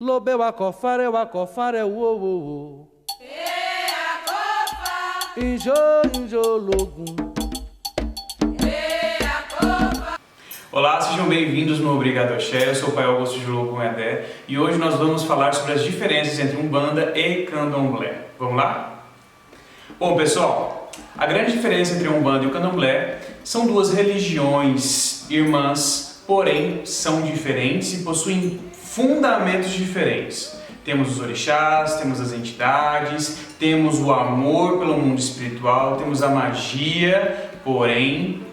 Lobeu a cofare, uo, uo, uo. Injo, injo, logum. Olá, sejam bem-vindos no Obrigado Axé. Eu sou o Pai Augusto de Logum Edé e hoje nós vamos falar sobre as diferenças entre Umbanda e Candomblé. Vamos lá? Bom, pessoal, a grande diferença entre a Umbanda e o Candomblé são duas religiões irmãs, porém são diferentes e possuem fundamentos diferentes. Temos os orixás, temos as entidades, temos o amor pelo mundo espiritual, temos a magia, porém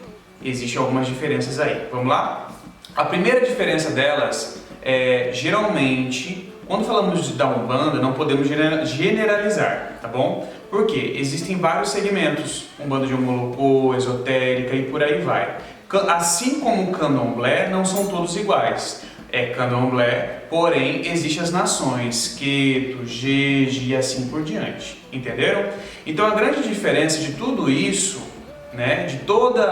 existem algumas diferenças aí. Vamos lá? A primeira diferença delas é, geralmente, quando falamos da Umbanda, não podemos generalizar, tá bom? Porque existem vários segmentos, Umbanda de Omolocô, esotérica e por aí vai. Assim como o Candomblé, não são todos iguais. É Candomblé, porém existem as nações, Queto, Jeje e assim por diante, entenderam? Então a grande diferença de tudo isso, né, de toda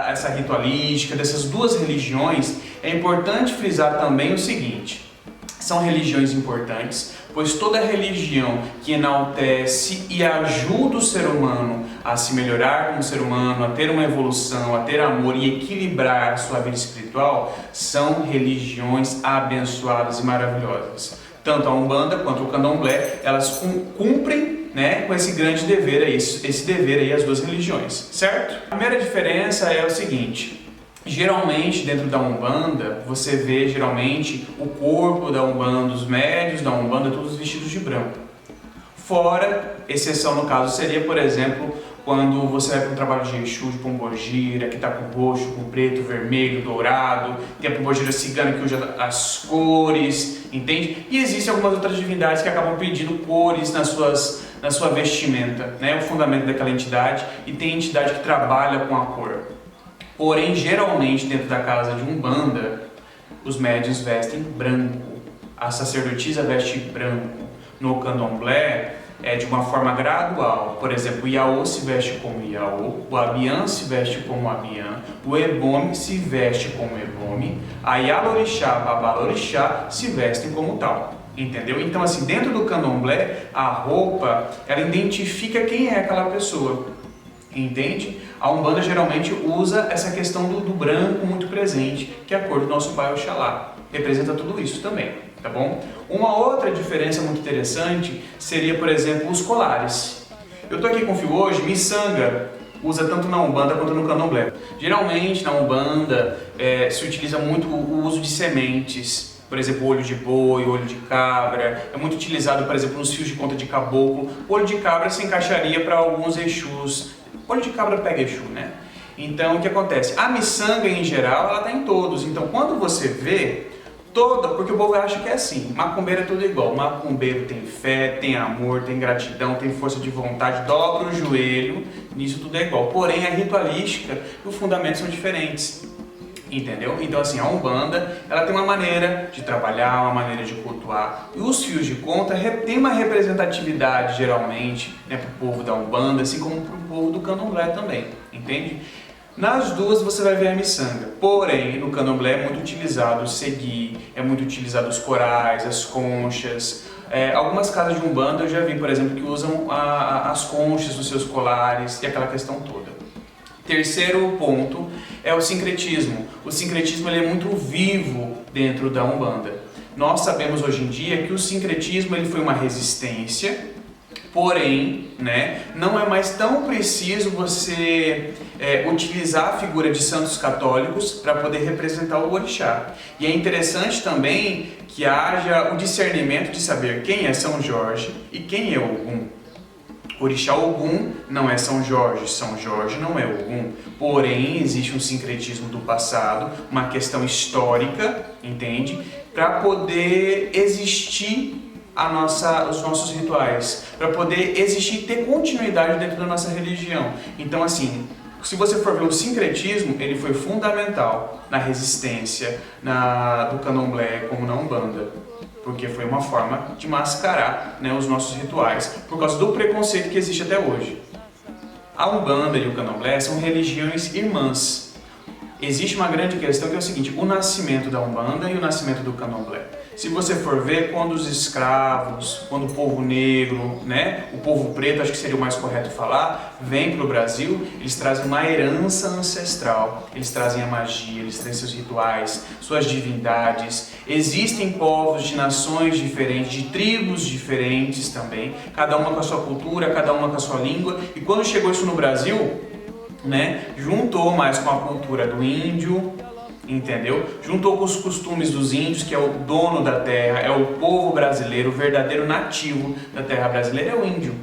essa ritualística, dessas duas religiões, é importante frisar também o seguinte: são religiões importantes, pois toda religião que enaltece e ajuda o ser humano a se melhorar como ser humano, a ter uma evolução, a ter amor e equilibrar sua vida espiritual, são religiões abençoadas e maravilhosas. Tanto a Umbanda quanto o Candomblé, elas cumprem, né, com esse grande dever aí, esse dever aí as duas religiões, certo? A primeira diferença é o seguinte: geralmente dentro da Umbanda, você vê geralmente o corpo da Umbanda, os médios da Umbanda, todos vestidos de branco. Fora, exceção no caso seria, por exemplo, quando você vai para um trabalho de Exu, de Pombogira, que está com roxo, com preto, vermelho, dourado, tem a Pombogira cigana que usa as cores, entende? E existem algumas outras divindades que acabam pedindo cores na sua vestimenta, né? O fundamento daquela entidade, e tem entidade que trabalha com a cor. Porém, geralmente dentro da casa de Umbanda, os médiuns vestem branco, a sacerdotisa veste branco. No Candomblé é de uma forma gradual. Por exemplo, o Iaô se veste como Iaô, o Abiã se veste como Abiã, o Ebome se veste como Ebome, a Yalorixá, a Babalorixá se vestem como tal. Entendeu? Então, assim, dentro do Candomblé, a roupa, ela identifica quem é aquela pessoa. Entende? A Umbanda geralmente usa essa questão do branco muito presente, que é a cor do nosso Pai Oxalá. Representa tudo isso também, tá bom? Uma outra diferença muito interessante seria, por exemplo, os colares. Eu tô aqui com o fio hoje, miçanga usa tanto na Umbanda quanto no Candomblé. Geralmente na Umbanda se utiliza muito o uso de sementes. Por exemplo, olho de boi, olho de cabra, é muito utilizado, por exemplo, nos fios de conta de caboclo. O olho de cabra se encaixaria para alguns Exus. Olho de cabra pega Exu, né? Então, o que acontece? A miçanga, em geral, ela está em todos. Então, quando você vê toda... Porque o povo acha que é assim, macumbeiro é tudo igual. Macumbeiro tem fé, tem amor, tem gratidão, tem força de vontade, dobra o joelho, nisso tudo é igual. Porém, a ritualística e o fundamento são diferentes. Entendeu? Então, assim, a Umbanda, ela tem uma maneira de trabalhar, uma maneira de cultuar. E os fios de conta tem uma representatividade, geralmente, né, para o povo da Umbanda, assim como para o povo do Candomblé também, entende? Nas duas você vai ver a miçanga. Porém, no Candomblé é muito utilizado o segui, é muito utilizado os corais, as conchas. Algumas casas de Umbanda eu já vi, por exemplo, que usam as conchas nos seus colares e aquela questão toda. Terceiro ponto é o sincretismo. O sincretismo ele é muito vivo dentro da Umbanda. Nós sabemos hoje em dia que o sincretismo ele foi uma resistência, porém, né, não é mais tão preciso você utilizar a figura de santos católicos para poder representar o orixá. E é interessante também que haja o discernimento de saber quem é São Jorge e quem é Ogum. Orixá Ogum não é São Jorge não é Ogum, porém existe um sincretismo do passado, uma questão histórica, entende? Para poder existir os nossos rituais, para poder existir e ter continuidade dentro da nossa religião. Então, assim, se você for ver o sincretismo, ele foi fundamental na resistência do Candomblé como na Umbanda. Porque foi uma forma de mascarar, né, os nossos rituais, por causa do preconceito que existe até hoje. A Umbanda e o Candomblé são religiões irmãs. existe uma grande questão que é o seguinte, o nascimento da Umbanda e o nascimento do Candomblé. Se você for ver, quando os escravos, quando o povo negro, né, o povo preto, acho que seria o mais correto falar, vem para o Brasil, eles trazem uma herança ancestral, eles trazem a magia, eles trazem seus rituais, suas divindades. Existem povos de nações diferentes, de tribos diferentes também, cada uma com a sua cultura, cada uma com a sua língua, e quando chegou isso no Brasil, né, juntou mais com a cultura do índio, entendeu? Juntou com os costumes dos índios, que é o dono da terra, é o povo brasileiro, o verdadeiro nativo da terra brasileira é o índio.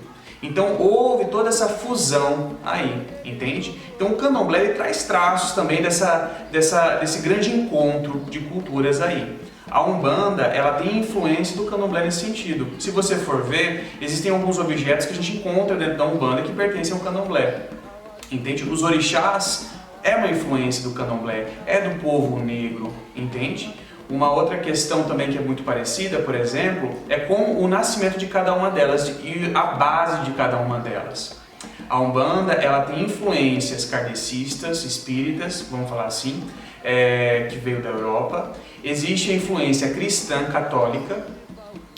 Então houve toda essa fusão aí, entende? Então o Candomblé ele traz traços também desse grande encontro de culturas aí. A Umbanda, ela tem influência do Candomblé nesse sentido. Se você for ver, existem alguns objetos que a gente encontra dentro da Umbanda que pertencem ao Candomblé. Entende? Os orixás é uma influência do Candomblé, é do povo negro, entende? Uma outra questão também que é muito parecida, por exemplo, é com o nascimento de cada uma delas e a base de cada uma delas. A Umbanda, ela tem influências kardecistas, espíritas, vamos falar assim, que veio da Europa. Existe a influência cristã católica,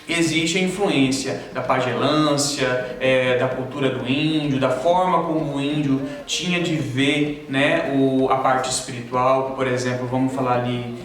existe a influência da pagelância, da cultura do índio, da forma como o índio tinha de ver, né, a parte espiritual. Por exemplo, vamos falar ali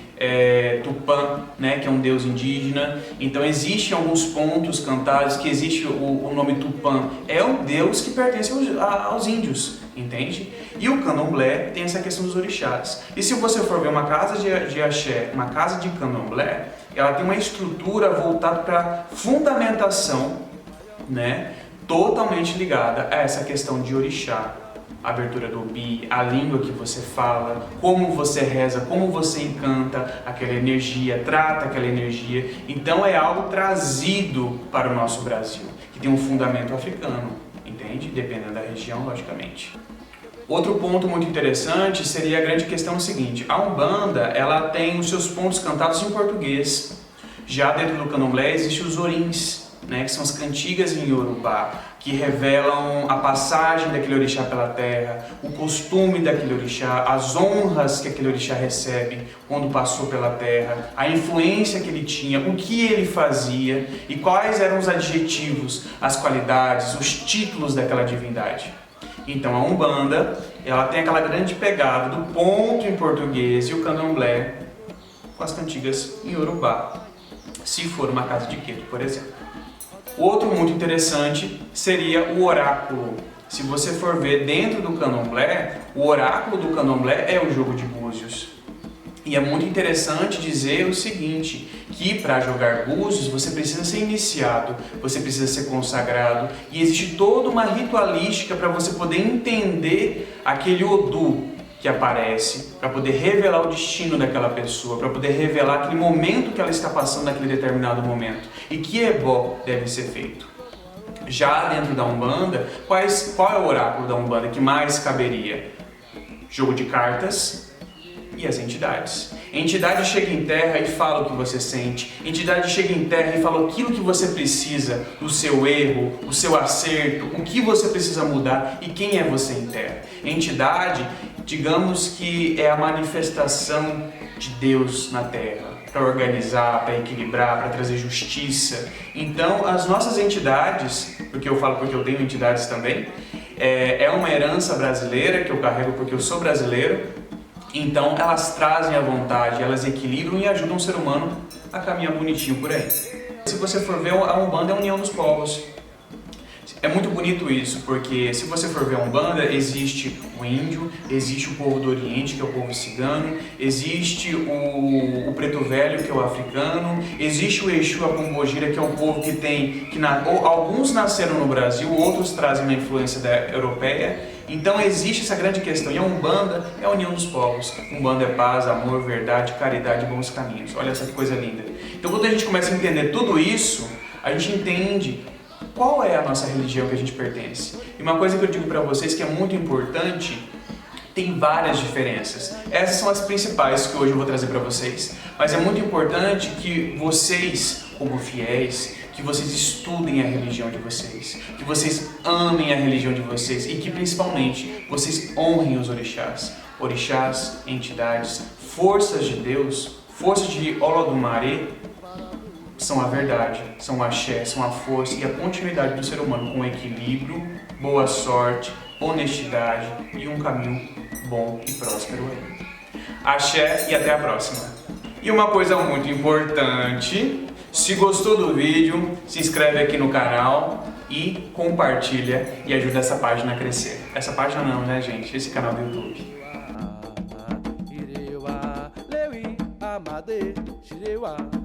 Tupã, né, que é um deus indígena. Então existem alguns pontos cantados que existe o nome Tupã, é um deus que pertence aos índios, entende? E o Candomblé tem essa questão dos orixás. E se você for ver uma casa de axé, uma casa de Candomblé, ela tem uma estrutura voltada para fundamentação, né, totalmente ligada a essa questão de orixá, a abertura do obi, a língua que você fala, como você reza, como você encanta aquela energia, trata aquela energia. Então é algo trazido para o nosso Brasil, que tem um fundamento africano, entende? Dependendo da região, logicamente. Outro ponto muito interessante seria a grande questão seguinte: a Umbanda, ela tem os seus pontos cantados em português. Já dentro do Candomblé existem os orins, né, que são as cantigas em Yorubá, que revelam a passagem daquele orixá pela terra, o costume daquele orixá, as honras que aquele orixá recebe quando passou pela terra, a influência que ele tinha, o que ele fazia e quais eram os adjetivos, as qualidades, os títulos daquela divindade. Então a Umbanda, ela tem aquela grande pegada do ponto em português e o Candomblé com as cantigas em Yorubá, se for uma casa de Queto, por exemplo. Outro muito interessante seria o oráculo. Se você for ver dentro do Candomblé, o oráculo do Candomblé é o jogo de búzios. E é muito interessante dizer o seguinte, que para jogar búzios você precisa ser iniciado, você precisa ser consagrado, e existe toda uma ritualística para você poder entender aquele Odu que aparece, para poder revelar o destino daquela pessoa, para poder revelar aquele momento que ela está passando naquele determinado momento, e que ebó deve ser feito. Já dentro da Umbanda, qual é o oráculo da Umbanda que mais caberia? Jogo de cartas e as entidades. A entidade chega em terra e fala o que você sente. A entidade chega em terra e fala aquilo que você precisa, o seu erro, o seu acerto, o que você precisa mudar e quem é você em terra. A entidade, digamos que é a manifestação de Deus na terra, para organizar, para equilibrar, para trazer justiça. Então, as nossas entidades, porque eu falo porque eu tenho entidades também, é uma herança brasileira que eu carrego porque eu sou brasileiro. Então elas trazem a vontade, elas equilibram e ajudam o ser humano a caminhar bonitinho por aí. Se você for ver, a Umbanda é a união dos povos. É muito bonito isso, porque se você for ver a Umbanda, existe o índio, existe o povo do Oriente, que é o povo cigano, existe o preto velho, que é o africano, existe o Exu, a Pombogira, que é o povo alguns nasceram no Brasil, outros trazem uma influência europeia. Então existe essa grande questão, e a Umbanda é a união dos povos. Umbanda é paz, amor, verdade, caridade e bons caminhos. Olha essa coisa linda. Então quando a gente começa a entender tudo isso, a gente entende qual é a nossa religião que a gente pertence. E uma coisa que eu digo para vocês que é muito importante, tem várias diferenças. Essas são as principais que hoje eu vou trazer para vocês. Mas é muito importante que vocês, como fiéis, que vocês estudem a religião de vocês, que vocês amem a religião de vocês e que principalmente vocês honrem os orixás. orixás, entidades, forças de Deus, forças de Olodumare, são a verdade, são o axé, são a força e a continuidade do ser humano com equilíbrio, boa sorte, honestidade e um caminho bom e próspero aí. Axé e até a próxima. E uma coisa muito importante, se gostou do vídeo, se inscreve aqui no canal e compartilha e ajuda essa página a crescer. Essa página não, né, gente? Esse canal do YouTube. Irewa, Lewi, Amade, Shirewa.